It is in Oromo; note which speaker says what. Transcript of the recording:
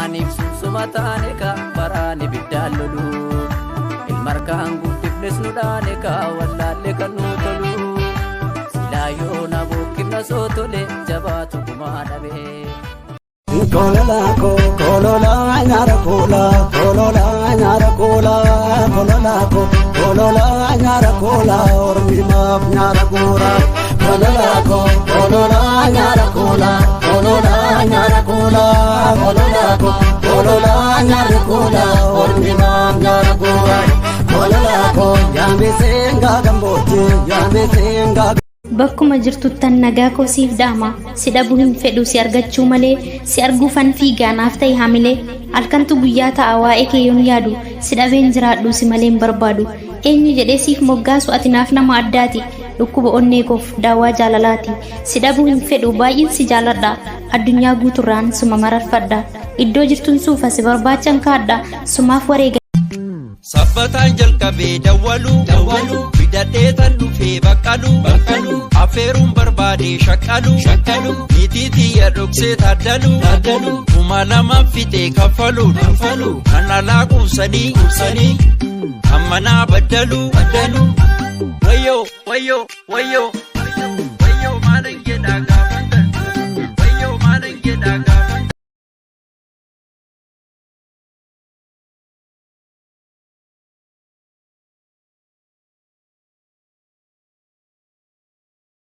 Speaker 1: Maaniif sumataane ka baraane biddaan lolu ilmarkaan guddifnes nu dhaane ka wallaalle kan nu tolu silaa yoo na buqqifna soo tole jabaatu gumaa dhabee.
Speaker 2: Kolola ko kolola nyara kola kolola nyara kola kolola ko kolola nyara kola ormi maaf nyara kola kolola ko kolola nyara kola kolola nyara kola kolola ko kolola nyara kola ormi maaf nyara kola kolola ko yame senga gamboje yame senga.
Speaker 3: Bakkuma jirtuttan nagaa koo siif dhaama si dhabuu hin fedhu si argachuu malee si arguufan fiigaanaaf ta'e hamilee halkantu guyyaa ta'a waa'ee kee yoon yaadu si dhabeen jiraadhu si malee hin barbaadu eenyu jedhee siif moggaasu ati naaf nama addaati dhukkuba onnee koof daawaa jaalalaati si dhabuu hin fedhu baay'een si jaaladha addunyaa guuturraan suma mararfadha iddoo jirtuun suufa si barbaachan kaadha sumaaf wareega.
Speaker 4: Sabbataan jalqabee dawwalu fidadhee tan dhufee baqqalu affeeruun barbaade shaqqalu niitiitiyya dhoksee taaddalu kuma lamaan fixee kaffalu kan alaa qubsanii kan manaa baddalu wayyoo